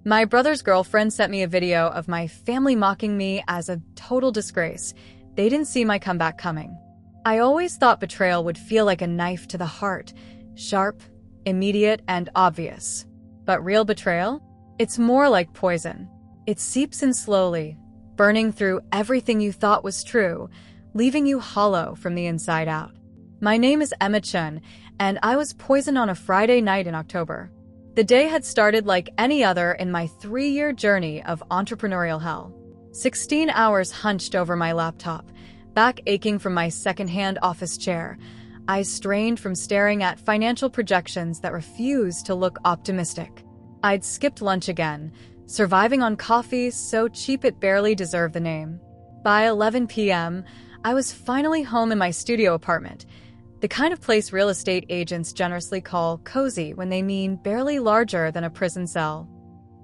My brother's girlfriend sent me a video of my family mocking me as a total disgrace. They didn't see my comeback coming. I always thought betrayal would feel like a knife to the heart, sharp, immediate, and obvious. But real betrayal? It's more like poison. It seeps in slowly, burning through everything you thought was true, leaving you hollow from the inside out. My name is Emma Chun, and I was poisoned on a Friday night in October. The day had started like any other in my 3-year journey of entrepreneurial hell. 16 hours hunched over my laptop, back aching from my secondhand office chair, eyes strained from staring at financial projections that refused to look optimistic. I'd skipped lunch again, surviving on coffee so cheap it barely deserved the name. By 11 p.m., I was finally home in my studio apartment, the kind of place real estate agents generously call cozy when they mean barely larger than a prison cell.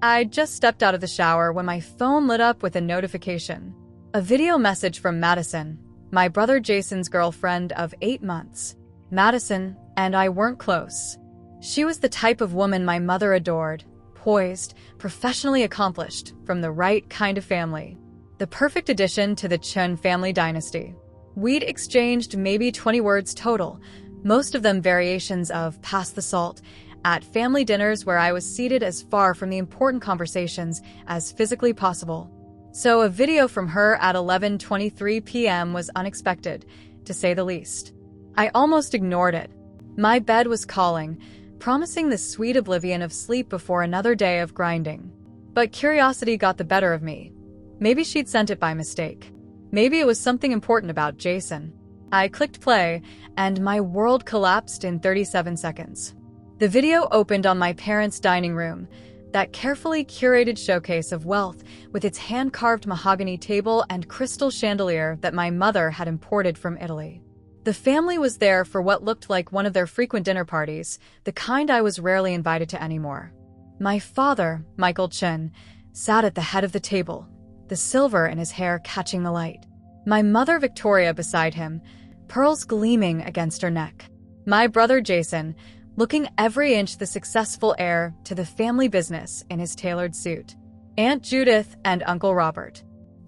I'd just stepped out of the shower when my phone lit up with a notification. A video message from Madison, my brother Jason's girlfriend of 8 months. Madison and I weren't close. She was the type of woman my mother adored, poised, professionally accomplished, from the right kind of family. The perfect addition to the Chun family dynasty. We'd exchanged maybe 20 words total, most of them variations of pass the salt, at family dinners where I was seated as far from the important conversations as physically possible. So a video from her at 11:23 p.m. was unexpected, to say the least. I almost ignored it. My bed was calling, promising the sweet oblivion of sleep before another day of grinding. But curiosity got the better of me. Maybe she'd sent it by mistake. Maybe it was something important about Jason. I clicked play, and my world collapsed in 37 seconds. The video opened on my parents' dining room, that carefully curated showcase of wealth with its hand-carved mahogany table and crystal chandelier that my mother had imported from Italy. The family was there for what looked like one of their frequent dinner parties, the kind I was rarely invited to anymore. My father, Michael Chun, sat at the head of the table, the silver in his hair catching the light. My mother Victoria beside him, pearls gleaming against her neck. My brother Jason, looking every inch the successful heir to the family business in his tailored suit. Aunt Judith and Uncle Robert.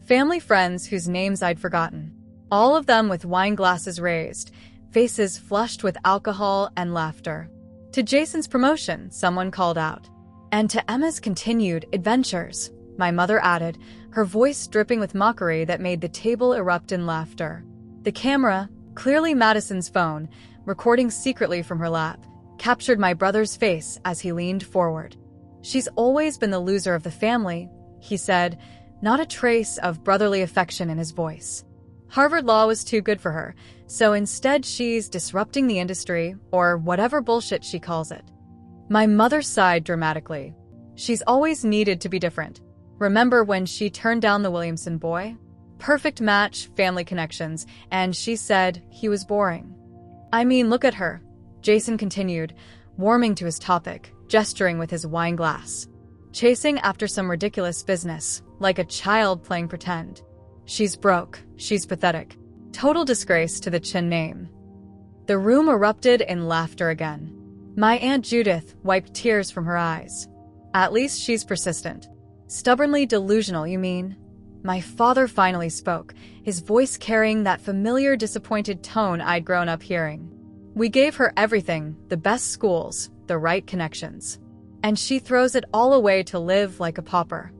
Family friends whose names I'd forgotten. All of them with wine glasses raised, faces flushed with alcohol and laughter. To Jason's promotion, someone called out. And to Emma's continued adventures, my mother added, her voice dripping with mockery that made the table erupt in laughter. The camera, clearly Madison's phone, recording secretly from her lap, captured my brother's face as he leaned forward. She's always been the loser of the family, he said, not a trace of brotherly affection in his voice. Harvard Law was too good for her, so instead she's disrupting the industry, or whatever bullshit she calls it. My mother sighed dramatically. She's always needed to be different. Remember when she turned down the Williamson boy? Perfect match, family connections, and she said he was boring. I mean, look at her, Jason continued, warming to his topic, gesturing with his wine glass. Chasing after some ridiculous business, like a child playing pretend. She's broke, she's pathetic. Total disgrace to the Chun name. The room erupted in laughter again. My Aunt Judith wiped tears from her eyes. At least she's persistent. Stubbornly delusional, you mean? My father finally spoke, his voice carrying that familiar disappointed tone I'd grown up hearing. We gave her everything, the best schools, the right connections. And she throws it all away to live like a pauper.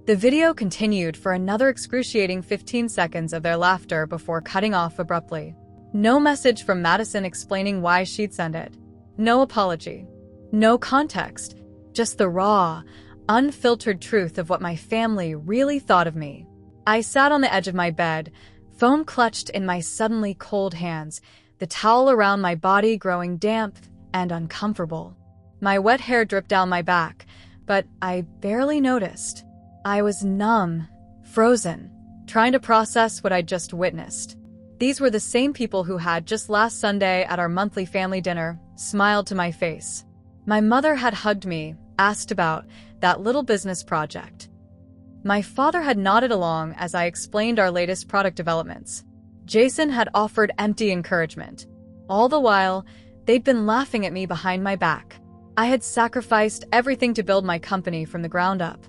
The video continued for another excruciating 15 seconds of their laughter before cutting off abruptly. No message from Madison explaining why she'd sent it. No apology. No context. Just the raw, unfiltered truth of what my family really thought of me. I sat on the edge of my bed, foam clutched in my suddenly cold hands, the towel around my body growing damp and uncomfortable. My wet hair dripped down my back, but I barely noticed. I was numb, frozen, trying to process what I'd just witnessed. These were the same people who had, just last Sunday at our monthly family dinner, smiled to my face. My mother had hugged me, asked about that little business project. My father had nodded along as I explained our latest product developments. Jason had offered empty encouragement. All the while, they'd been laughing at me behind my back. I had sacrificed everything to build my company from the ground up.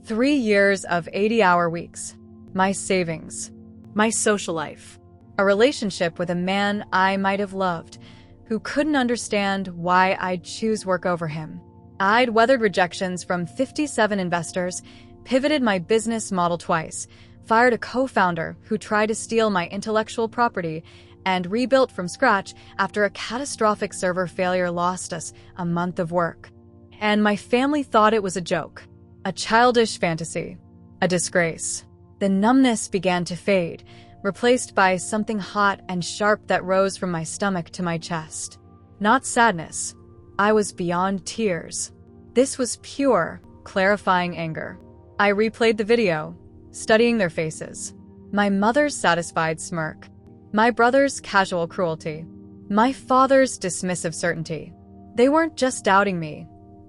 3 years of 80-hour weeks, my savings, my social life, a relationship with a man I might have loved, who couldn't understand why I'd choose work over him. I'd weathered rejections from 57 investors, pivoted my business model twice, fired a co-founder who tried to steal my intellectual property, and rebuilt from scratch after a catastrophic server failure lost us a month of work. And my family thought it was a joke, a childish fantasy, a disgrace. The numbness began to fade, replaced by something hot and sharp that rose from my stomach to my chest. Not sadness. I was beyond tears. This was pure, clarifying anger. I replayed the video, studying their faces. My mother's satisfied smirk. My brother's casual cruelty. My father's dismissive certainty. They weren't just doubting me.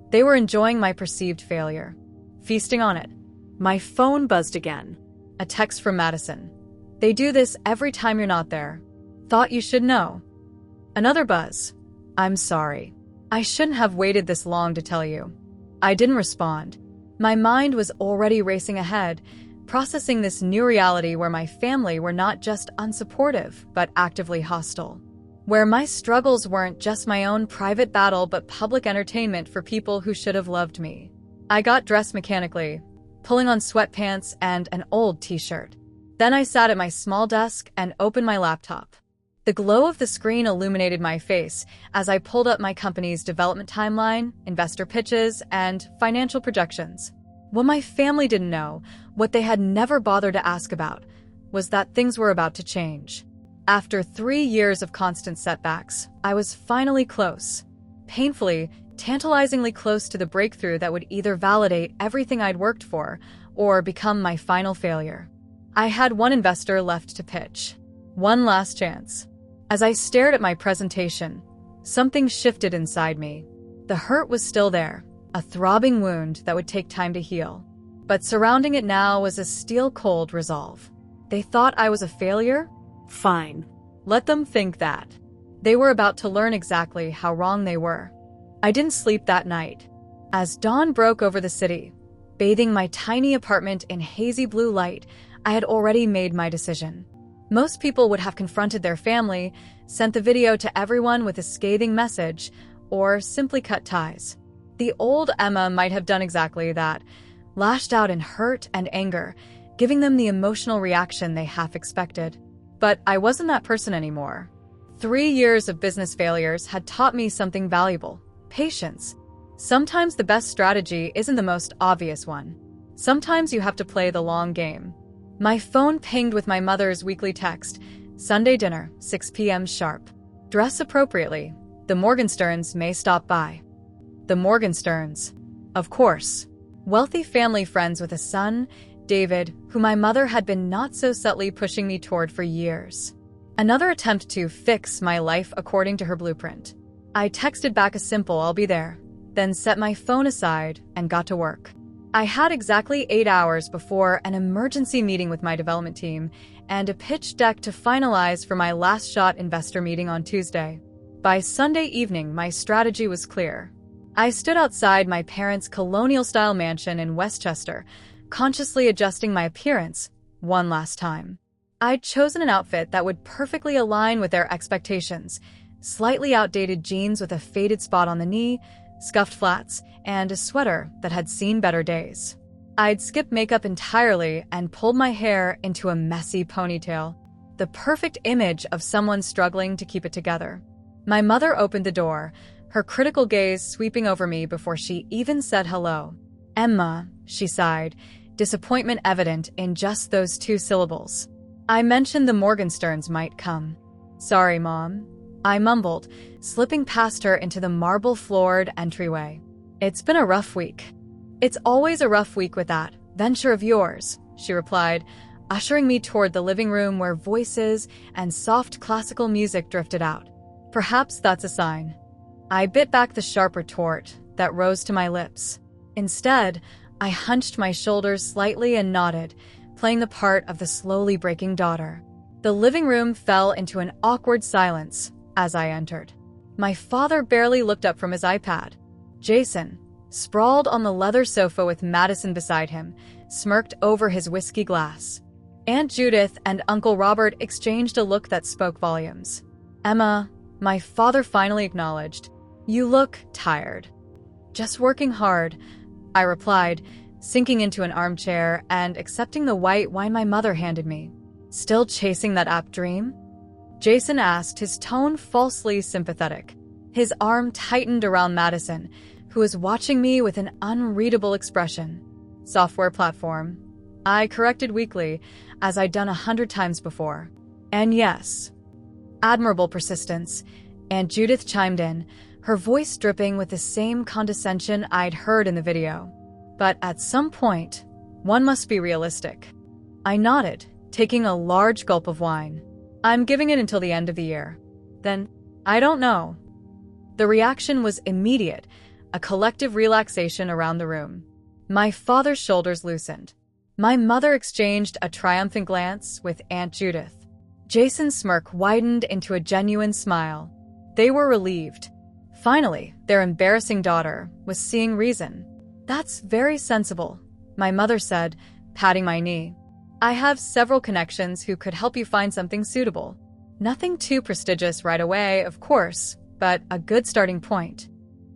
They were enjoying my perceived failure, feasting on it. My phone buzzed again. A text from Madison. They do this every time you're not there. Thought you should know. Another buzz. I'm sorry. I shouldn't have waited this long to tell you. I didn't respond. My mind was already racing ahead, processing this new reality where my family were not just unsupportive, but actively hostile. Where my struggles weren't just my own private battle, but public entertainment for people who should have loved me. I got dressed mechanically, pulling on sweatpants and an old t-shirt. Then I sat at my small desk and opened my laptop. The glow of the screen illuminated my face as I pulled up my company's development timeline, investor pitches, and financial projections. What my family didn't know, what they had never bothered to ask about, was that things were about to change. After 3 years of constant setbacks, I was finally close. Painfully, tantalizingly close to the breakthrough that would either validate everything I'd worked for or become my final failure. I had one investor left to pitch. One last chance. As I stared at my presentation, something shifted inside me. The hurt was still there, a throbbing wound that would take time to heal. But surrounding it now was a steel-cold resolve. They thought I was a failure? Fine. Let them think that. They were about to learn exactly how wrong they were. I didn't sleep that night. As dawn broke over the city, bathing my tiny apartment in hazy blue light, I had already made my decision. Most people would have confronted their family, sent the video to everyone with a scathing message, or simply cut ties. The old Emma might have done exactly that, lashed out in hurt and anger, giving them the emotional reaction they half expected. But I wasn't that person anymore. 3 years of business failures had taught me something valuable: patience. Sometimes the best strategy isn't the most obvious one. Sometimes you have to play the long game. My phone pinged with my mother's weekly text. Sunday dinner, 6 p.m. sharp. Dress appropriately. The Morgensterns may stop by. The Morgensterns. Of course. Wealthy family friends with a son, David, who my mother had been not so subtly pushing me toward for years. Another attempt to fix my life according to her blueprint. I texted back a simple "I'll be there," then set my phone aside and got to work. I had exactly 8 hours before an emergency meeting with my development team and a pitch deck to finalize for my last shot investor meeting on Tuesday. By Sunday evening, my strategy was clear. I stood outside my parents' colonial-style mansion in Westchester, consciously adjusting my appearance one last time. I'd chosen an outfit that would perfectly align with their expectations: slightly outdated jeans with a faded spot on the knee, scuffed flats, and a sweater that had seen better days. I'd skipped makeup entirely and pulled my hair into a messy ponytail, the perfect image of someone struggling to keep it together. My mother opened the door, her critical gaze sweeping over me before she even said hello. "Emma," she sighed, disappointment evident in just those 2 syllables. "I mentioned the Morgensterns might come." "Sorry, Mom," I mumbled, slipping past her into the marble-floored entryway. "It's been a rough week." "It's always a rough week with that venture of yours," she replied, ushering me toward the living room where voices and soft classical music drifted out. "Perhaps that's a sign." I bit back the sharp retort that rose to my lips. Instead, I hunched my shoulders slightly and nodded, playing the part of the slowly breaking daughter. The living room fell into an awkward silence as I entered. My father barely looked up from his iPad, Jason, sprawled on the leather sofa with Madison beside him, smirked over his whiskey glass. Aunt Judith and Uncle Robert exchanged a look that spoke volumes. "Emma," my father finally acknowledged, "you look tired." "Just working hard," I replied, sinking into an armchair and accepting the white wine my mother handed me. "Still chasing that app dream?" Jason asked, his tone falsely sympathetic. His arm tightened around Madison, who was watching me with an unreadable expression. "Software platform," I corrected weakly, as I'd done 100 times before. "And yes." "Admirable persistence," Aunt Judith chimed in, her voice dripping with the same condescension I'd heard in the video. "But at some point, one must be realistic." I nodded, taking a large gulp of wine. "I'm giving it until the end of the year." "Then, I don't know." The reaction was immediate, a collective relaxation around the room. My father's shoulders loosened. My mother exchanged a triumphant glance with Aunt Judith. Jason's smirk widened into a genuine smile. They were relieved. Finally, their embarrassing daughter was seeing reason. "That's very sensible," my mother said, patting my knee. "I have several connections who could help you find something suitable. Nothing too prestigious right away, of course, but a good starting point.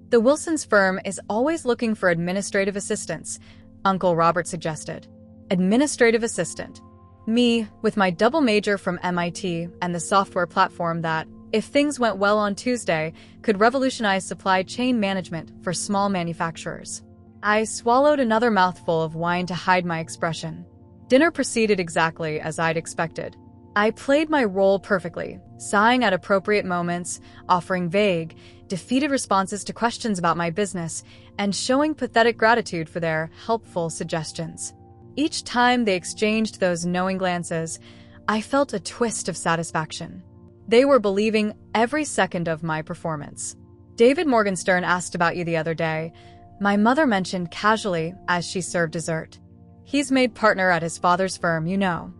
The Wilsons firm is always looking for administrative assistants," Uncle Robert suggested. Administrative assistant. Me, with my double major from MIT and the software platform that, if things went well on Tuesday, could revolutionize supply chain management for small manufacturers. I swallowed another mouthful of wine to hide my expression. Dinner proceeded exactly as I'd expected. I played my role perfectly, sighing at appropriate moments, offering vague, defeated responses to questions about my business, and showing pathetic gratitude for their helpful suggestions. Each time they exchanged those knowing glances, I felt a twist of satisfaction. They were believing every second of my performance. "David Morgenstern asked about you the other day," my mother mentioned casually as she served dessert. "He's made partner at his father's firm, you know."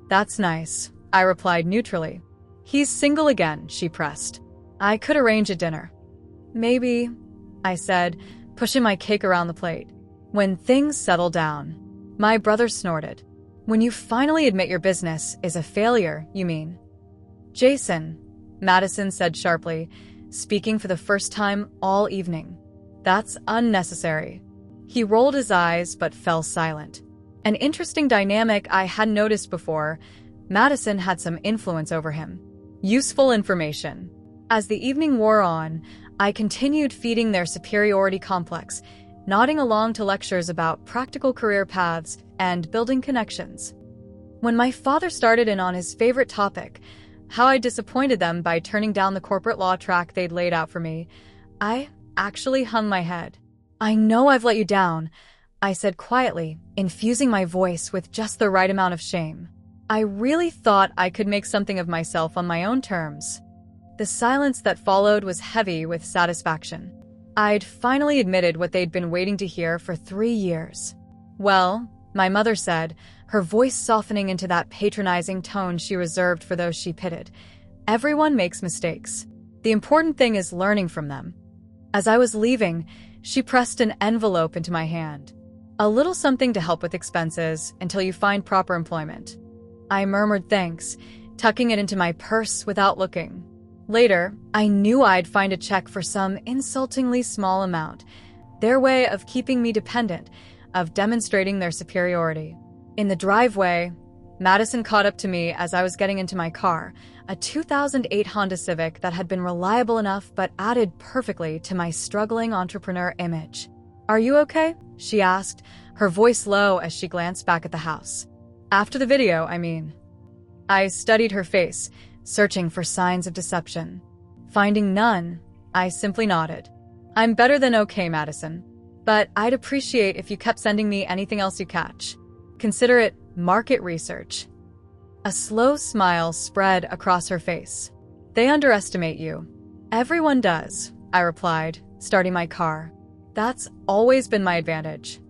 "That's nice," I replied neutrally. "He's single again," she pressed. "I could arrange a dinner." "Maybe," I said, pushing my cake around the plate. "When things settle down." My brother snorted. "When you finally admit your business is a failure, you mean?" "Jason," Madison said sharply, speaking for the first time all evening. "That's unnecessary." He rolled his eyes but fell silent. An interesting dynamic I hadn't noticed before. Madison had some influence over him. Useful information. As the evening wore on, I continued feeding their superiority complex, nodding along to lectures about practical career paths and building connections. When my father started in on his favorite topic, how I disappointed them by turning down the corporate law track they'd laid out for me, I actually hung my head. "I know I've let you down," I said quietly, infusing my voice with just the right amount of shame. "I really thought I could make something of myself on my own terms." The silence that followed was heavy with satisfaction. I'd finally admitted what they'd been waiting to hear for 3 years. "Well," my mother said, her voice softening into that patronizing tone she reserved for those she pitied, "everyone makes mistakes. The important thing is learning from them." As I was leaving, she pressed an envelope into my hand. "A little something to help with expenses until you find proper employment." I murmured thanks, tucking it into my purse without looking. Later, I knew I'd find a check for some insultingly small amount, their way of keeping me dependent, of demonstrating their superiority. In the driveway, Madison caught up to me as I was getting into my car, a 2008 Honda Civic that had been reliable enough but added perfectly to my struggling entrepreneur image. "Are you okay?" she asked, her voice low as she glanced back at the house. "After the video, I mean." I studied her face, searching for signs of deception. Finding none, I simply nodded. "I'm better than okay, Madison. But I'd appreciate if you kept sending me anything else you catch. Consider it market research." A slow smile spread across her face. "They underestimate you." "Everyone does," I replied, starting my car. "That's always been my advantage."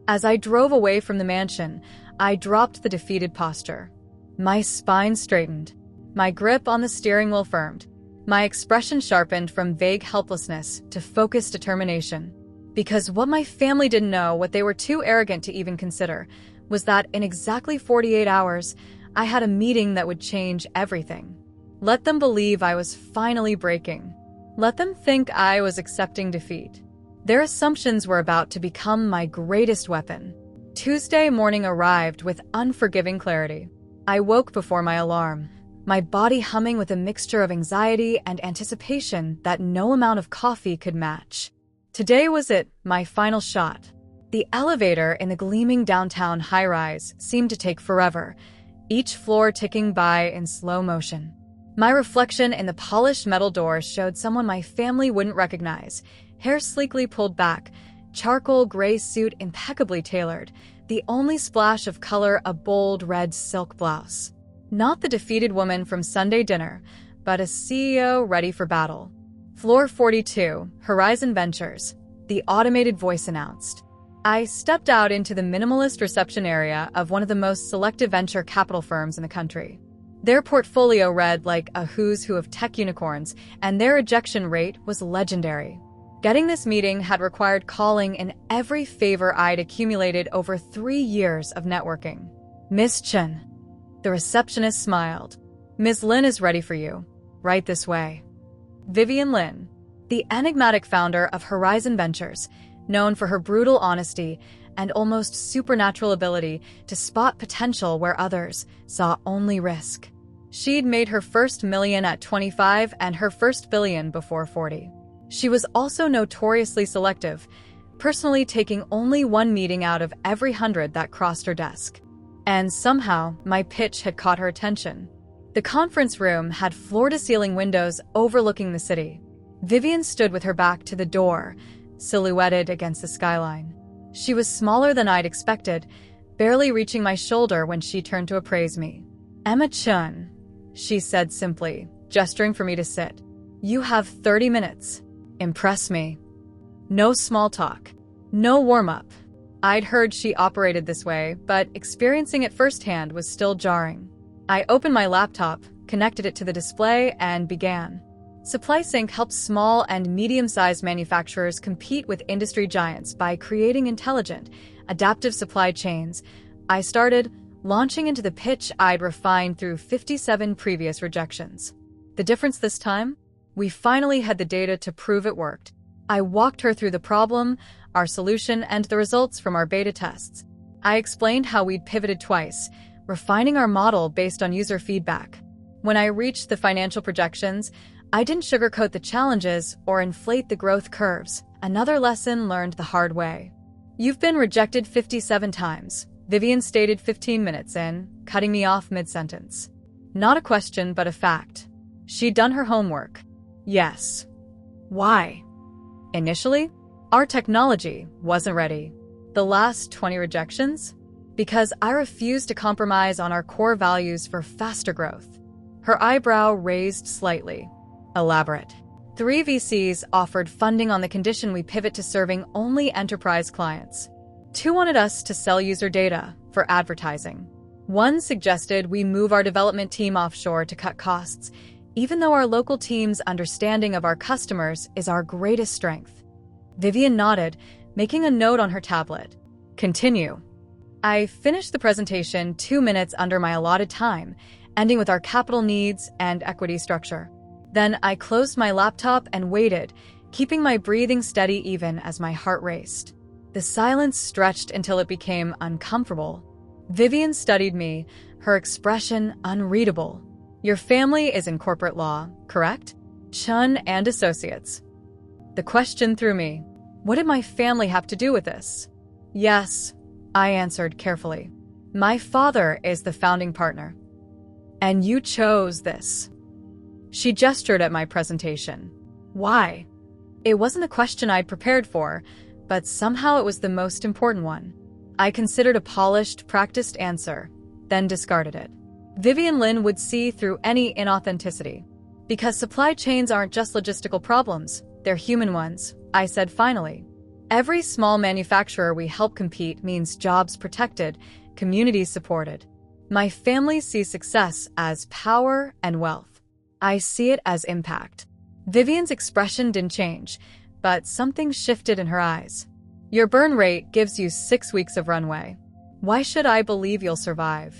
As I drove away from the mansion, I dropped the defeated posture. My spine straightened. My grip on the steering wheel firmed. My expression sharpened from vague helplessness to focused determination. Because what my family didn't know, what they were too arrogant to even consider, was that in exactly 48 hours, I had a meeting that would change everything. Let them believe I was finally breaking. Let them think I was accepting defeat. Their assumptions were about to become my greatest weapon. Tuesday morning arrived with unforgiving clarity. I woke before my alarm, my body humming with a mixture of anxiety and anticipation that no amount of coffee could match. Today was it, my final shot. The elevator in the gleaming downtown high-rise seemed to take forever, each floor ticking by in slow motion. My reflection in the polished metal doors showed someone my family wouldn't recognize, hair sleekly pulled back, charcoal gray suit impeccably tailored, the only splash of color a bold red silk blouse. Not the defeated woman from Sunday dinner, but a CEO ready for battle. Floor 42, Horizon Ventures, the automated voice announced. I stepped out into the minimalist reception area of one of the most selective venture capital firms in the country. Their portfolio read like a who's who of tech unicorns, and their ejection rate was legendary. Getting this meeting had required calling in every favor I'd accumulated over 3 years of networking. Miss Chen. The receptionist smiled. Ms. Lin is ready for you. Right this way. Vivian Lin, the enigmatic founder of Horizon Ventures, known for her brutal honesty and almost supernatural ability to spot potential where others saw only risk. She'd made her first million at 25 and her first billion before 40. She was also notoriously selective, personally taking only one meeting out of every 100 that crossed her desk. And somehow, my pitch had caught her attention. The conference room had floor-to-ceiling windows overlooking the city. Vivian stood with her back to the door, silhouetted against the skyline. She was smaller than I'd expected, barely reaching my shoulder when she turned to appraise me. Emma Chun, she said simply, gesturing for me to sit. You have 30 minutes. Impress me. No small talk. No warm-up. I'd heard she operated this way, but experiencing it firsthand was still jarring. I opened my laptop, connected it to the display, and began. SupplySync helps small and medium-sized manufacturers compete with industry giants by creating intelligent, adaptive supply chains. I started launching into the pitch I'd refined through 57 previous rejections. The difference this time? We finally had the data to prove it worked. I walked her through the problem, our solution, and the results from our beta tests. I explained how we'd pivoted twice, refining our model based on user feedback. When I reached the financial projections, I didn't sugarcoat the challenges or inflate the growth curves. Another lesson learned the hard way. You've been rejected 57 times, Vivian stated 15 minutes in, cutting me off mid-sentence. Not a question, but a fact. She'd done her homework. Yes. Why? Initially, our technology wasn't ready. The last 20 rejections? Because I refused to compromise on our core values for faster growth. Her eyebrow raised slightly. Elaborate. 3 VCs offered funding on the condition we pivot to serving only enterprise clients. 2 wanted us to sell user data for advertising. 1 suggested we move our development team offshore to cut costs, even though our local team's understanding of our customers is our greatest strength. Vivian nodded, making a note on her tablet. Continue. I finished the presentation 2 minutes under my allotted time, ending with our capital needs and equity structure. Then I closed my laptop and waited, keeping my breathing steady even as my heart raced. The silence stretched until it became uncomfortable. Vivian studied me, her expression unreadable. Your family is in corporate law, correct? Chun and Associates. The question threw me. What did my family have to do with this? Yes, I answered carefully. My father is the founding partner. And you chose this. She gestured at my presentation. Why? It wasn't a question I'd prepared for, but somehow it was the most important one. I considered a polished, practiced answer, then discarded it. Vivian Lin would see through any inauthenticity. Because supply chains aren't just logistical problems, they're human ones, I said finally. Every small manufacturer we help compete means jobs protected, communities supported. My family sees success as power and wealth. I see it as impact. Vivian's expression didn't change, but something shifted in her eyes. Your burn rate gives you 6 weeks of runway. Why should I believe you'll survive?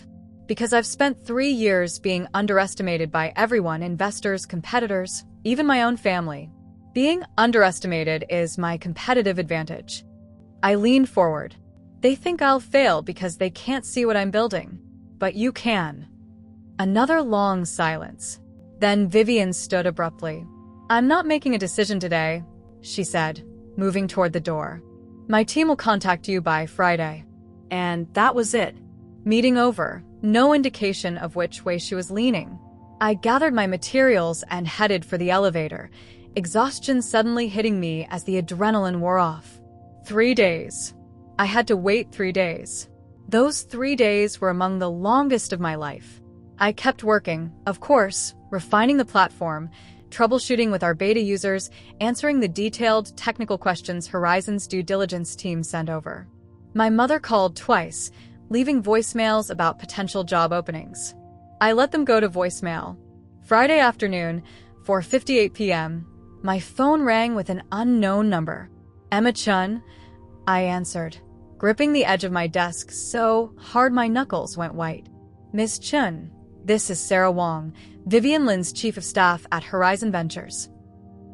Because I've spent 3 years being underestimated by everyone, investors, competitors, even my own family. Being underestimated is my competitive advantage. I leaned forward. They think I'll fail because they can't see what I'm building. But you can. Another long silence. Then Vivian stood abruptly. I'm not making a decision today, she said, moving toward the door. My team will contact you by Friday. And that was it. Meeting over, no indication of which way she was leaning. I gathered my materials and headed for the elevator, exhaustion suddenly hitting me as the adrenaline wore off. 3 days. I had to wait 3 days. Those 3 days were among the longest of my life. I kept working, of course, refining the platform, troubleshooting with our beta users, answering the detailed technical questions Horizon's due diligence team sent over. My mother called twice, leaving voicemails about potential job openings. I let them go to voicemail. Friday afternoon, 4:58 p.m., my phone rang with an unknown number. Emma Chun? I answered, gripping the edge of my desk so hard my knuckles went white. Miss Chun, this is Sarah Wong, Vivian Lin's chief of staff at Horizon Ventures.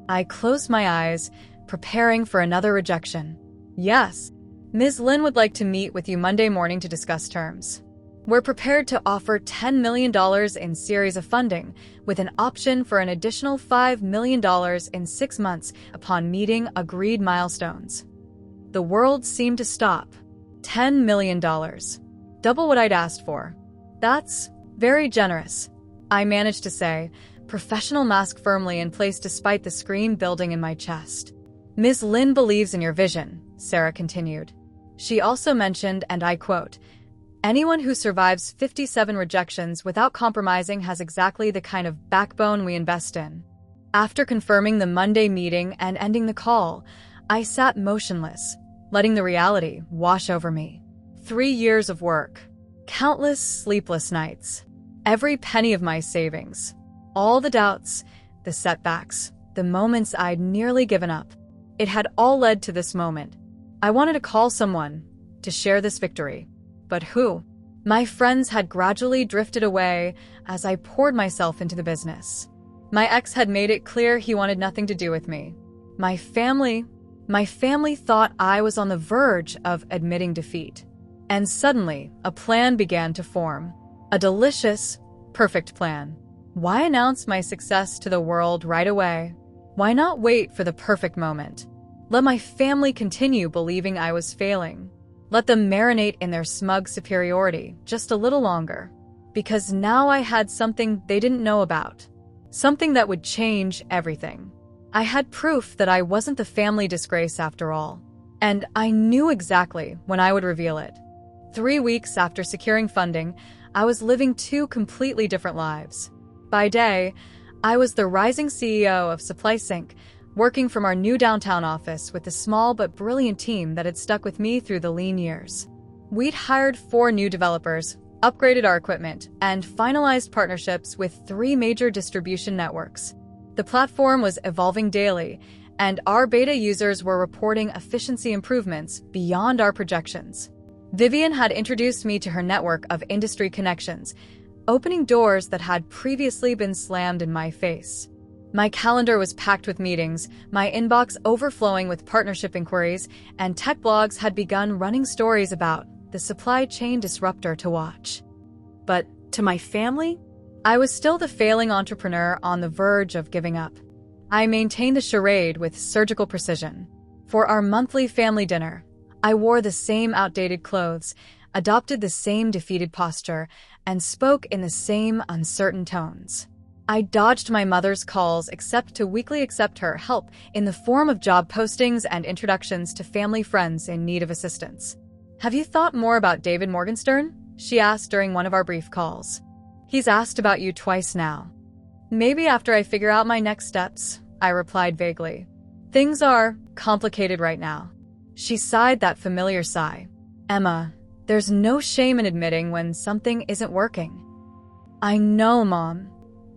I closed my eyes, preparing for another rejection. Yes, Ms. Lin would like to meet with you Monday morning to discuss terms. We're prepared to offer $10 million in series of funding, with an option for an additional $5 million in 6 months upon meeting agreed milestones. The world seemed to stop. $10 million. Double what I'd asked for. That's very generous, I managed to say, professional mask firmly in place despite the scream building in my chest. Ms. Lin believes in your vision, Sarah continued. She also mentioned, and I quote, anyone who survives 57 rejections without compromising has exactly the kind of backbone we invest in. After confirming the Monday meeting and ending the call, I sat motionless, letting the reality wash over me. 3 years of work, countless sleepless nights, every penny of my savings, all the doubts, the setbacks, the moments I'd nearly given up. It had all led to this moment. I wanted to call someone to share this victory. But who? My friends had gradually drifted away as I poured myself into the business. My ex had made it clear he wanted nothing to do with me. My family thought I was on the verge of admitting defeat. And suddenly, a plan began to form. A delicious, perfect plan. Why announce my success to the world right away? Why not wait for the perfect moment? Let my family continue believing I was failing. Let them marinate in their smug superiority just a little longer. Because now I had something they didn't know about. Something that would change everything. I had proof that I wasn't the family disgrace after all. And I knew exactly when I would reveal it. 3 weeks after securing funding, I was living 2 completely different lives. By day, I was the rising CEO of SupplySync, working from our new downtown office with a small but brilliant team that had stuck with me through the lean years. We'd hired 4 new developers, upgraded our equipment, and finalized partnerships with 3 major distribution networks. The platform was evolving daily, and our beta users were reporting efficiency improvements beyond our projections. Vivian had introduced me to her network of industry connections, opening doors that had previously been slammed in my face. My calendar was packed with meetings, my inbox overflowing with partnership inquiries, and tech blogs had begun running stories about the supply chain disruptor to watch. But to my family, I was still the failing entrepreneur on the verge of giving up. I maintained the charade with surgical precision. For our monthly family dinner, I wore the same outdated clothes, adopted the same defeated posture, and spoke in the same uncertain tones. I dodged my mother's calls except to weekly accept her help in the form of job postings and introductions to family friends in need of assistance. Have you thought more about David Morgenstern? She asked during one of our brief calls. He's asked about you twice now. Maybe after I figure out my next steps, I replied vaguely. Things are complicated right now. She sighed that familiar sigh. Emma, there's no shame in admitting when something isn't working. I know, Mom,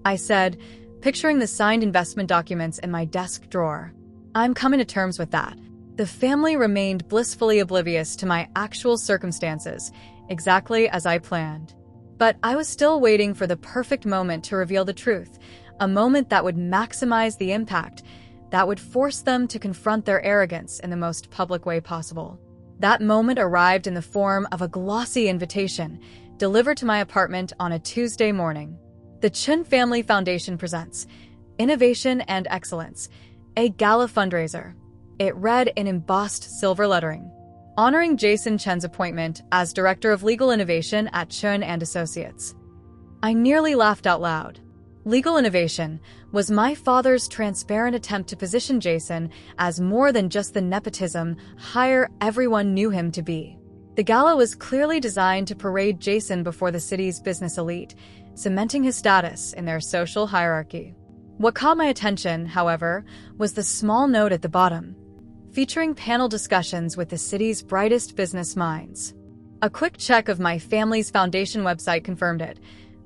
I said, picturing the signed investment documents in my desk drawer. I'm coming to terms with that. The family remained blissfully oblivious to my actual circumstances, exactly as I planned. But I was still waiting for the perfect moment to reveal the truth, a moment that would maximize the impact, that would force them to confront their arrogance in the most public way possible. That moment arrived in the form of a glossy invitation, delivered to my apartment on a Tuesday morning. The Chun Family Foundation presents Innovation and Excellence, a gala fundraiser. It read in embossed silver lettering, honoring Jason Chen's appointment as Director of Legal Innovation at Chun & Associates. I nearly laughed out loud. Legal innovation was my father's transparent attempt to position Jason as more than just the nepotism hire everyone knew him to be. The gala was clearly designed to parade Jason before the city's business elite, cementing his status in their social hierarchy. What caught my attention, however, was the small note at the bottom, featuring panel discussions with the city's brightest business minds. A quick check of my family's foundation website confirmed it.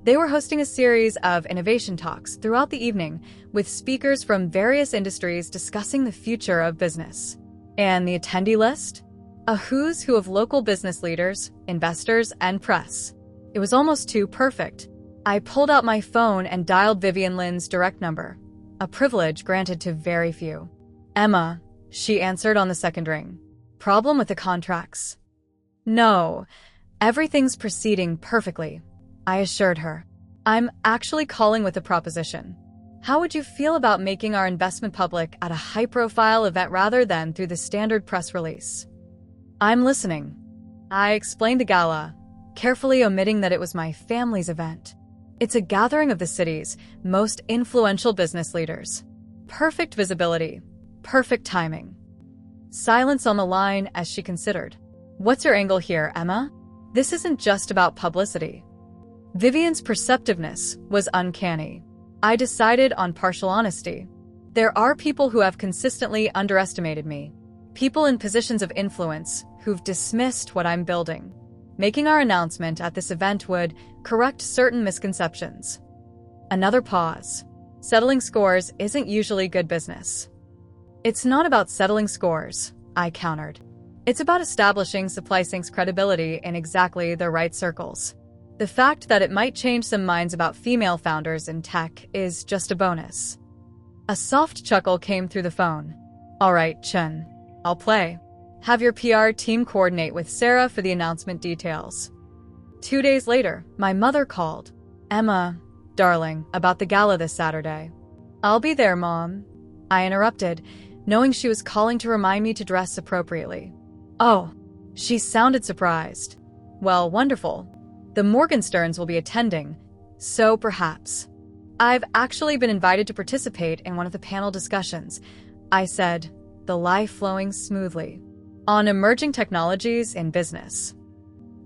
They were hosting a series of innovation talks throughout the evening, with speakers from various industries discussing the future of business. And the attendee list? A who's who of local business leaders, investors, and press. It was almost too perfect. I pulled out my phone and dialed Vivian Lin's direct number, a privilege granted to very few. "Emma," she answered on the second ring. "Problem with the contracts?" "No, everything's proceeding perfectly," I assured her. "I'm actually calling with a proposition. How would you feel about making our investment public at a high-profile event rather than through the standard press release?" "I'm listening." I explained the gala, carefully omitting that it was my family's event. It's a gathering of the city's most influential business leaders. Perfect visibility, perfect timing. Silence on the line as she considered. "What's your angle here, Emma? This isn't just about publicity." Vivian's perceptiveness was uncanny. I decided on partial honesty. There are people who have consistently underestimated me. People in positions of influence who've dismissed what I'm building. Making our announcement at this event would correct certain misconceptions. Another pause. Settling scores isn't usually good business. "It's not about settling scores," I countered. "It's about establishing Supply Sync's credibility in exactly the right circles. The fact that it might change some minds about female founders in tech is just a bonus." A soft chuckle came through the phone. "All right, Chun, I'll play. Have your PR team coordinate with Sarah for the announcement details." 2 days later, my mother called. "Emma, darling, about the gala this Saturday." "I'll be there, Mom," I interrupted, knowing she was calling to remind me to dress appropriately. "Oh," she sounded surprised. "Well, wonderful. The Morgensterns will be attending, so perhaps." "I've actually been invited to participate in one of the panel discussions," I said, the lie flowing smoothly. "On emerging technologies in business."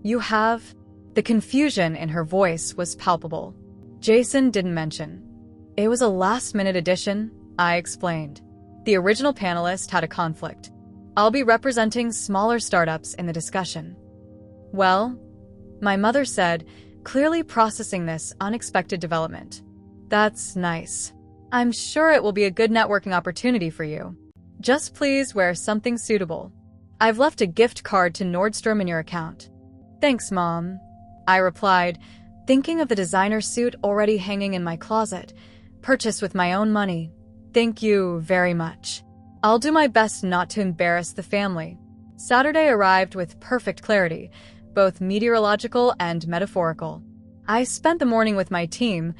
"You have?" The confusion in her voice was palpable. "Jason didn't mention. It was a last-minute addition," I explained. "The original panelist had a conflict. I'll be representing smaller startups in the discussion." "Well," my mother said, clearly processing this unexpected development. "That's nice. I'm sure it will be a good networking opportunity for you. Just please wear something suitable. I've left a gift card to Nordstrom in your account." "Thanks, Mom," I replied, thinking of the designer suit already hanging in my closet, purchased with my own money. "Thank you very much. I'll do my best not to embarrass the family." Saturday arrived with perfect clarity, both meteorological and metaphorical. I spent the morning with my team,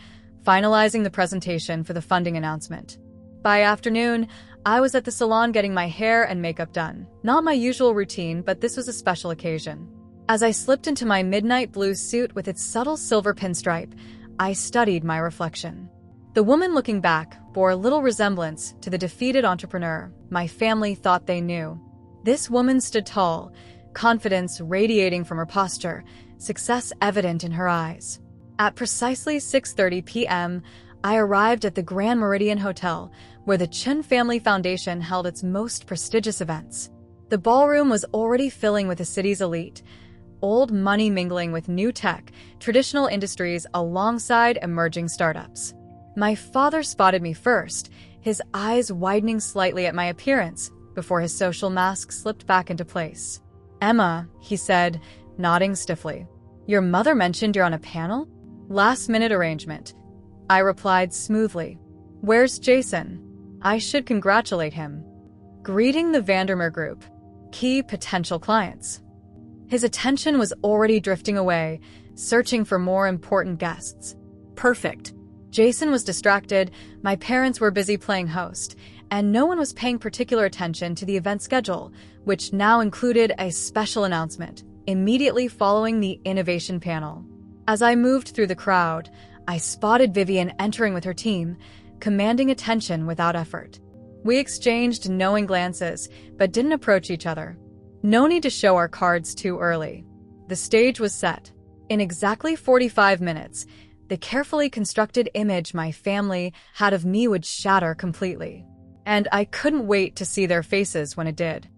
finalizing the presentation for the funding announcement. By afternoon, I was at the salon getting my hair and makeup done. Not my usual routine, but this was a special occasion. As I slipped into my midnight blue suit with its subtle silver pinstripe, I studied my reflection. The woman looking back bore little resemblance to the defeated entrepreneur my family thought they knew. This woman stood tall, confidence radiating from her posture, success evident in her eyes. At precisely 6:30 p.m., I arrived at the Grand Meridian Hotel, where the Chun Family Foundation held its most prestigious events. The ballroom was already filling with the city's elite, old money mingling with new tech, traditional industries alongside emerging startups. My father spotted me first, his eyes widening slightly at my appearance before his social mask slipped back into place. "Emma," he said, nodding stiffly. "Your mother mentioned you're on a panel?" "Last-minute arrangement," I replied smoothly. "Where's Jason? I should congratulate him." Greeting the Vandermeer Group, key potential clients. His attention was already drifting away, searching for more important guests. Perfect. Jason was distracted, my parents were busy playing host, and no one was paying particular attention to the event schedule, which now included a special announcement immediately following the innovation panel. As I moved through the crowd, I spotted Vivian entering with her team, commanding attention without effort. We exchanged knowing glances, but didn't approach each other. No need to show our cards too early. The stage was set. In exactly 45 minutes, the carefully constructed image my family had of me would shatter completely. And I couldn't wait to see their faces when it did.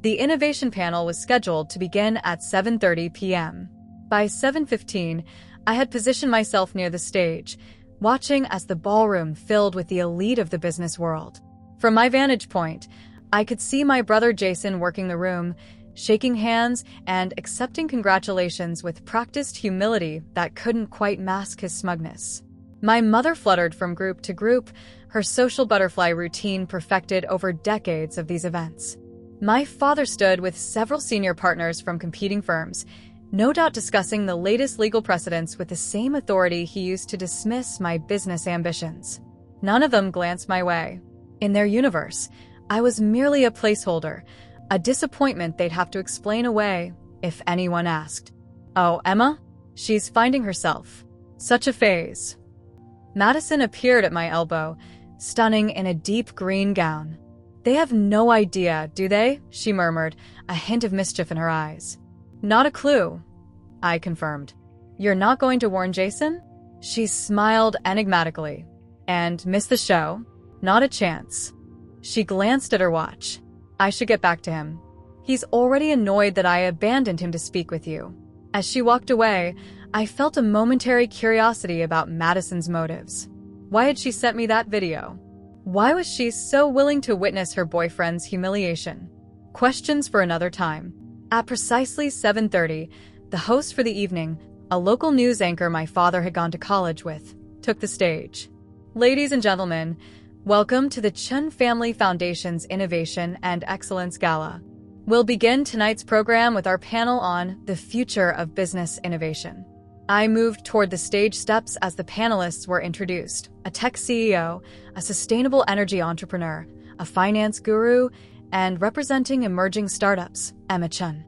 The innovation panel was scheduled to begin at 7:30 p.m. By 7:15, I had positioned myself near the stage, watching as the ballroom filled with the elite of the business world. From my vantage point, I could see my brother Jason working the room, shaking hands and accepting congratulations with practiced humility that couldn't quite mask his smugness. My mother fluttered from group to group, her social butterfly routine perfected over decades of these events. My father stood with several senior partners from competing firms, no doubt discussing the latest legal precedents with the same authority he used to dismiss my business ambitions. None of them glanced my way. In their universe, I was merely a placeholder, a disappointment they'd have to explain away if anyone asked. "Oh, Emma? She's finding herself. Such a phase." Madison appeared at my elbow, stunning in a deep green gown. "They have no idea, do they?" she murmured, a hint of mischief in her eyes. "Not a clue," I confirmed. "You're not going to warn Jason?" She smiled enigmatically. "And miss the show? Not a chance." She glanced at her watch. "I should get back to him. He's already annoyed that I abandoned him to speak with you." As she walked away, I felt a momentary curiosity about Madison's motives. Why had she sent me that video? Why was she so willing to witness her boyfriend's humiliation? Questions for another time. At precisely 7:30, the host for the evening, a local news anchor my father had gone to college with, took the stage. "Ladies and gentlemen, welcome to the Chun Family Foundation's Innovation and Excellence Gala. We'll begin tonight's program with our panel on the future of business innovation." I moved toward the stage steps as the panelists were introduced: a tech CEO, a sustainable energy entrepreneur, a finance guru, and representing emerging startups, Emma Chun.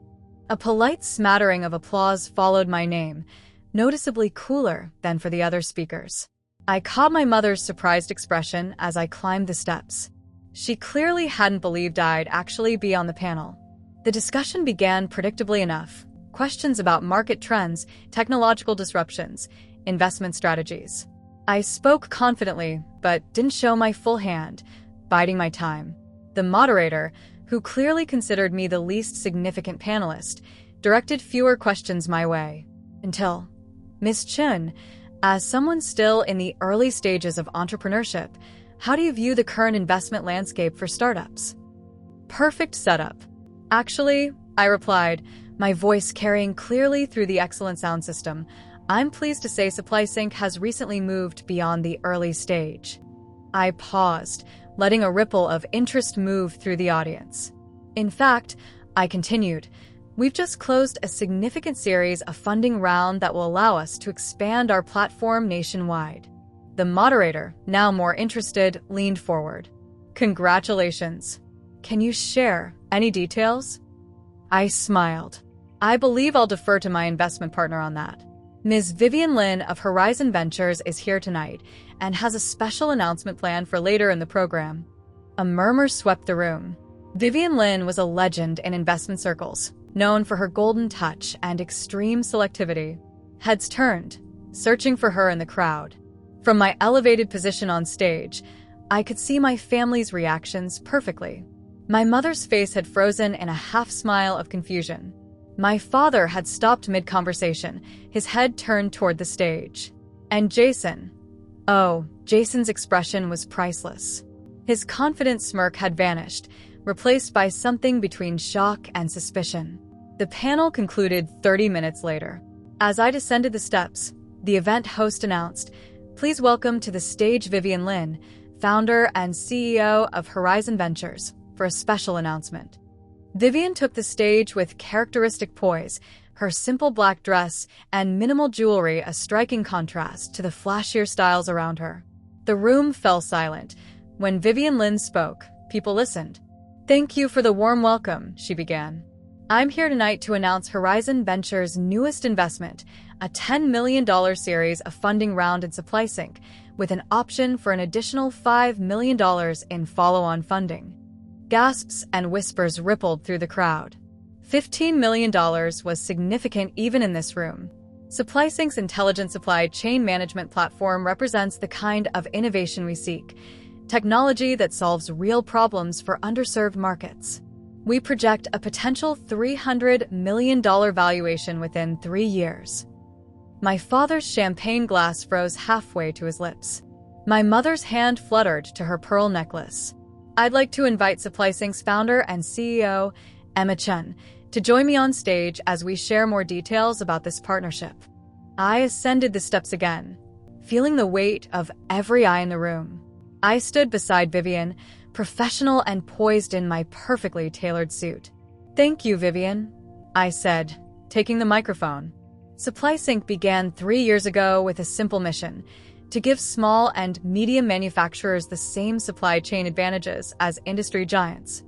A polite smattering of applause followed my name, noticeably cooler than for the other speakers. I caught my mother's surprised expression as I climbed the steps. She clearly hadn't believed I'd actually be on the panel. The discussion began predictably enough. Questions about market trends, technological disruptions, investment strategies. I spoke confidently, but didn't show my full hand, biding my time. The moderator, who clearly considered me the least significant panelist, directed fewer questions my way. Until, "Miss Chun, as someone still in the early stages of entrepreneurship, how do you view the current investment landscape for startups?" Perfect setup. "Actually," I replied, my voice carrying clearly through the excellent sound system, "I'm pleased to say SupplySync has recently moved beyond the early stage." I paused, letting a ripple of interest move through the audience. "In fact," I continued, "we've just closed a significant series of funding round that will allow us to expand our platform nationwide." The moderator, now more interested, leaned forward. "Congratulations. Can you share any details?" I smiled. "I believe I'll defer to my investment partner on that. Ms. Vivian Lin of Horizon Ventures is here tonight and has a special announcement planned for later in the program." A murmur swept the room. Vivian Lin was a legend in investment circles, known for her golden touch and extreme selectivity. Heads turned, searching for her in the crowd. From my elevated position on stage, I could see my family's reactions perfectly. My mother's face had frozen in a half-smile of confusion. My father had stopped mid-conversation, his head turned toward the stage. And Jason. Oh, Jason's expression was priceless. His confident smirk had vanished, replaced by something between shock and suspicion. The panel concluded 30 minutes later. As I descended the steps, the event host announced, "Please welcome to the stage Vivian Lin, founder and CEO of Horizon Ventures, for a special announcement." Vivian took the stage with characteristic poise, her simple black dress and minimal jewelry a striking contrast to the flashier styles around her. The room fell silent. When Vivian Lin spoke, people listened. "Thank you for the warm welcome," she began. "I'm here tonight to announce Horizon Ventures' newest investment, a $10 million series of funding round in SupplySync, with an option for an additional $5 million in follow-on funding." Gasps and whispers rippled through the crowd. $15 million was significant even in this room. SupplySync's intelligent supply chain management platform represents the kind of innovation we seek, technology that solves real problems for underserved markets. We project a potential $300 million valuation within 3 years. My father's champagne glass froze halfway to his lips. My mother's hand fluttered to her pearl necklace. "I'd like to invite SupplySync's founder and CEO, Emma Chen, to join me on stage as we share more details about this partnership." I ascended the steps again, feeling the weight of every eye in the room. I stood beside Vivian, professional and poised in my perfectly tailored suit. "Thank you, Vivian," I said, taking the microphone. SupplySync began 3 years ago with a simple mission: to give small and medium manufacturers the same supply chain advantages as industry giants.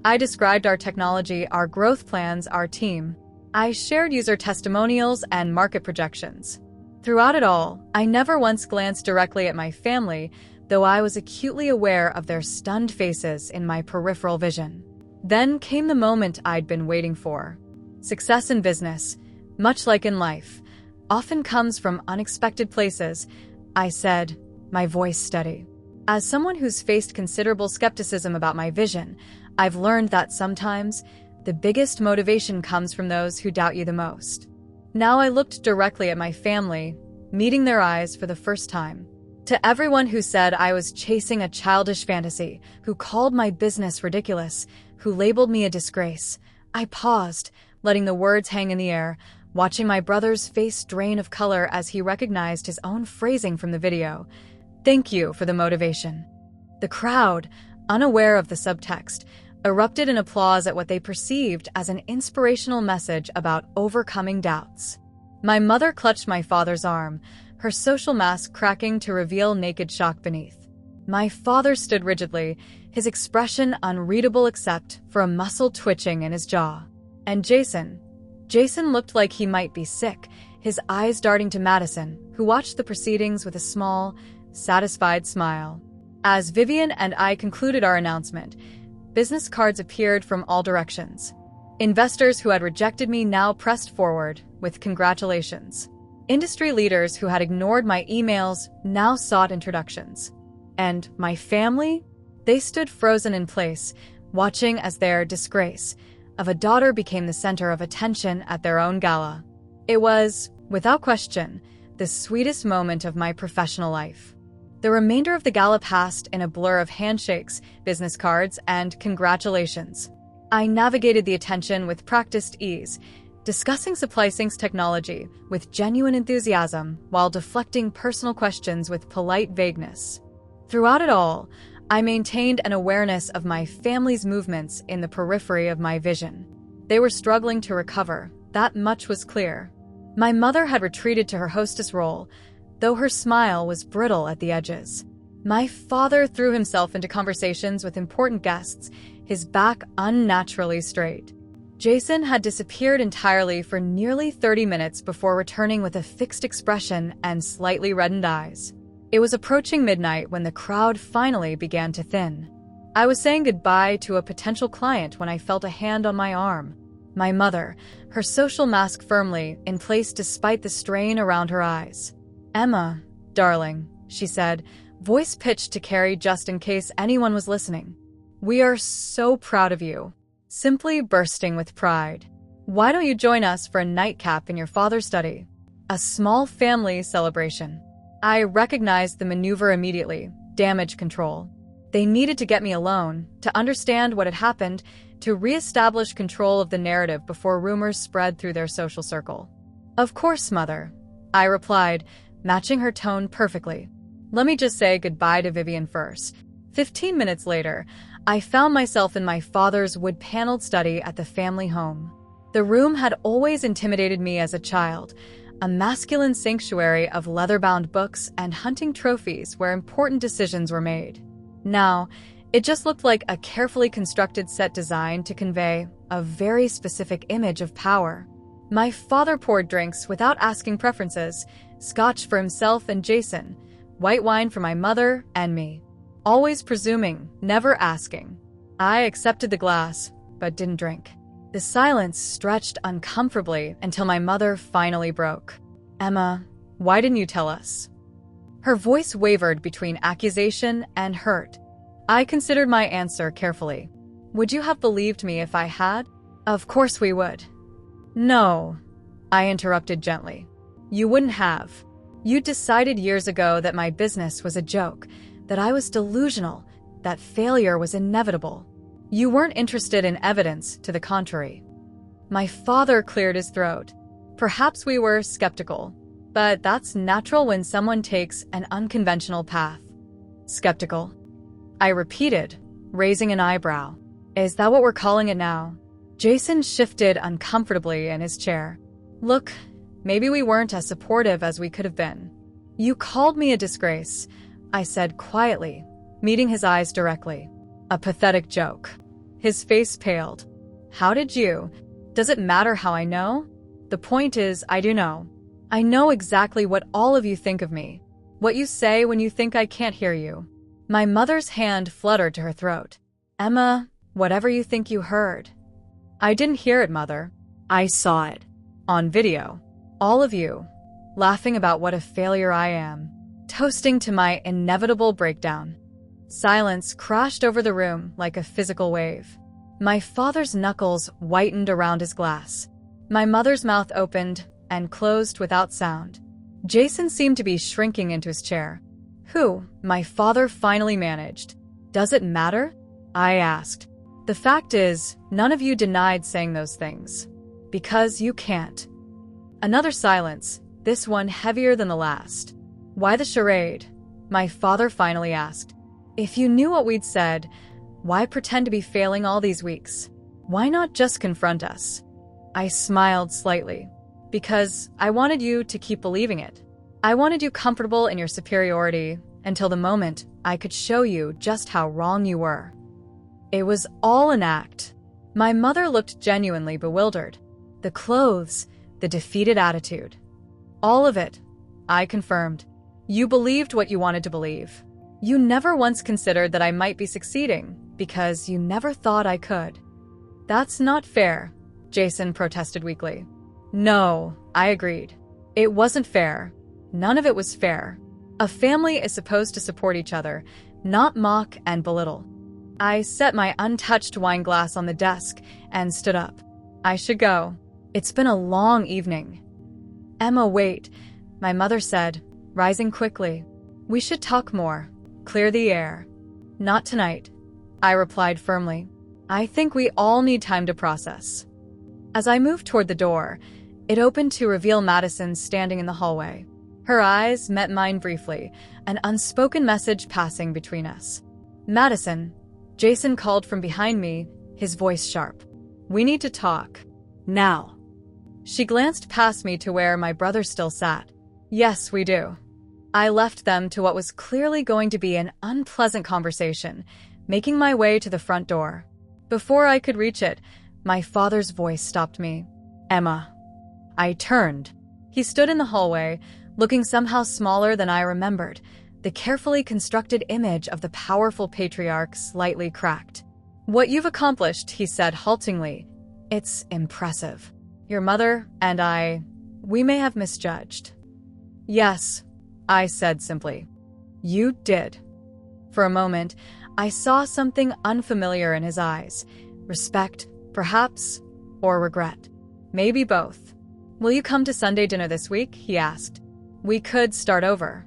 I described our technology, our growth plans, our team. I shared user testimonials and market projections. Throughout it all, I never once glanced directly at my family, though I was acutely aware of their stunned faces in my peripheral vision. Then came the moment I'd been waiting for. Success in business, much like in life, often comes from unexpected places, I said, my voice steady. As someone who's faced considerable skepticism about my vision, I've learned that sometimes the biggest motivation comes from those who doubt you the most. Now I looked directly at my family, meeting their eyes for the first time. To everyone who said I was chasing a childish fantasy, who called my business ridiculous, who labeled me a disgrace, I paused, letting the words hang in the air, watching my brother's face drain of color as he recognized his own phrasing from the video. "Thank you for the motivation." The crowd, unaware of the subtext, erupted in applause at what they perceived as an inspirational message about overcoming doubts. My mother clutched my father's arm, her social mask cracking to reveal naked shock beneath. My father stood rigidly, his expression unreadable except for a muscle twitching in his jaw. And Jason looked like he might be sick, his eyes darting to Madison, who watched the proceedings with a small, satisfied smile. As Vivian and I concluded our announcement, business cards appeared from all directions. Investors who had rejected me now pressed forward with congratulations. Industry leaders who had ignored my emails now sought introductions. And my family? They stood frozen in place, watching as their disgrace of a daughter became the center of attention at their own gala. It was, without question, the sweetest moment of my professional life. The remainder of the gala passed in a blur of handshakes, business cards, and congratulations. I navigated the attention with practiced ease, discussing SupplySync's technology with genuine enthusiasm while deflecting personal questions with polite vagueness. Throughout it all, I maintained an awareness of my family's movements in the periphery of my vision. They were struggling to recover, that much was clear. My mother had retreated to her hostess role, though her smile was brittle at the edges. My father threw himself into conversations with important guests, his back unnaturally straight. Jason had disappeared entirely for nearly 30 minutes before returning with a fixed expression and slightly reddened eyes. It was approaching midnight when the crowd finally began to thin. I was saying goodbye to a potential client when I felt a hand on my arm. My mother, her social mask firmly in place despite the strain around her eyes. "Emma, darling," she said, voice pitched to Carrie just in case anyone was listening. "We are so proud of you." Simply bursting with pride. "Why don't you join us for a nightcap in your father's study? A small family celebration." I recognized the maneuver immediately. Damage control. They needed to get me alone, to understand what had happened, to reestablish control of the narrative before rumors spread through their social circle. "Of course, Mother," I replied, matching her tone perfectly. "Let me just say goodbye to Vivian first." 15 minutes later, I found myself in my father's wood-paneled study at the family home. The room had always intimidated me as a child, a masculine sanctuary of leather-bound books and hunting trophies where important decisions were made. Now, it just looked like a carefully constructed set designed to convey a very specific image of power. My father poured drinks without asking preferences, scotch for himself and Jason, white wine for my mother and me. Always presuming, never asking. I accepted the glass, but didn't drink. The silence stretched uncomfortably until my mother finally broke. "Emma, why didn't you tell us?" Her voice wavered between accusation and hurt. I considered my answer carefully. "Would you have believed me if I had?" "Of course we would." "No," I interrupted gently. "You wouldn't have. You decided years ago that my business was a joke, that I was delusional, that failure was inevitable. You weren't interested in evidence to the contrary." My father cleared his throat. "Perhaps we were skeptical, but that's natural when someone takes an unconventional path." "Skeptical?" I repeated, raising an eyebrow. "Is that what we're calling it now?" Jason shifted uncomfortably in his chair. "Look, maybe we weren't as supportive as we could have been." "You called me a disgrace," I said quietly, meeting his eyes directly. "A pathetic joke." His face paled. "How did you? Does it matter how I know? The point is, I do know. I know exactly what all of you think of me. What you say when you think I can't hear you." My mother's hand fluttered to her throat. "Emma, whatever you think you heard." "I didn't hear it, Mother. I saw it. On video. All of you, laughing about what a failure I am. Toasting to my inevitable breakdown." Silence crashed over the room like a physical wave. My father's knuckles whitened around his glass. My mother's mouth opened and closed without sound. Jason seemed to be shrinking into his chair. "Who?" my father finally managed. "Does it matter?" I asked. "The fact is, none of you denied saying those things. Because you can't." Another silence, this one heavier than the last. "Why the charade?" my father finally asked. "If you knew what we'd said, why pretend to be failing all these weeks? Why not just confront us?" I smiled slightly. "Because I wanted you to keep believing it. I wanted you comfortable in your superiority until the moment I could show you just how wrong you were." It was all an act. My mother looked genuinely bewildered. The clothes, the defeated attitude. "All of it," I confirmed. "You believed what you wanted to believe. You never once considered that I might be succeeding, because you never thought I could." "That's not fair," Jason protested weakly. "No," I agreed. "It wasn't fair. None of it was fair. A family is supposed to support each other, not mock and belittle." I set my untouched wine glass on the desk and stood up. "I should go. It's been a long evening." "Emma, wait," my mother said, rising quickly. "We should talk more. Clear the air." "Not tonight," I replied firmly. "I think we all need time to process." As I moved toward the door, it opened to reveal Madison standing in the hallway. Her eyes met mine briefly, an unspoken message passing between us. "Madison," Jason called from behind me, his voice sharp. "We need to talk. Now." She glanced past me to where my brother still sat. "Yes, we do." I left them to what was clearly going to be an unpleasant conversation, making my way to the front door. Before I could reach it, my father's voice stopped me. "Emma." I turned. He stood in the hallway, looking somehow smaller than I remembered, the carefully constructed image of the powerful patriarch slightly cracked. "What you've accomplished," he said haltingly, "it's impressive. Your mother and we may have misjudged." "Yes," I said simply. "You did." For a moment, I saw something unfamiliar in his eyes. Respect, perhaps, or regret. Maybe both. "Will you come to Sunday dinner this week?" he asked. "We could start over."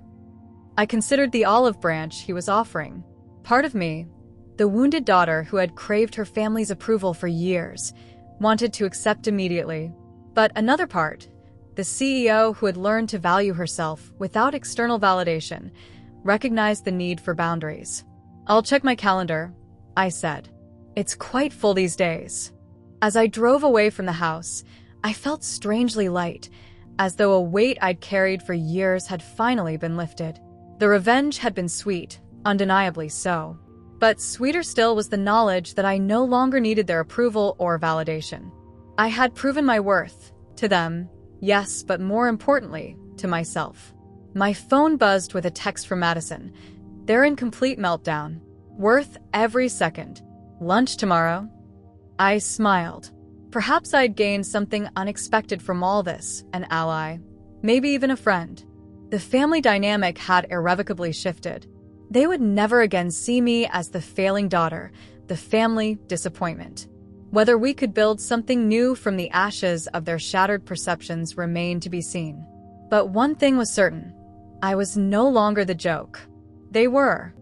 I considered the olive branch he was offering. Part of me, the wounded daughter who had craved her family's approval for years, wanted to accept immediately. But another part, the CEO who had learned to value herself without external validation, recognized the need for boundaries. "I'll check my calendar," I said. "It's quite full these days." As I drove away from the house, I felt strangely light, as though a weight I'd carried for years had finally been lifted. The revenge had been sweet, undeniably so. But sweeter still was the knowledge that I no longer needed their approval or validation. I had proven my worth, to them, yes, but more importantly, to myself. My phone buzzed with a text from Madison. "They're in complete meltdown. Worth every second. Lunch tomorrow?" I smiled. Perhaps I'd gained something unexpected from all this, an ally, maybe even a friend. The family dynamic had irrevocably shifted. They would never again see me as the failing daughter, the family disappointment. Whether we could build something new from the ashes of their shattered perceptions remained to be seen. But one thing was certain. I was no longer the joke. They were.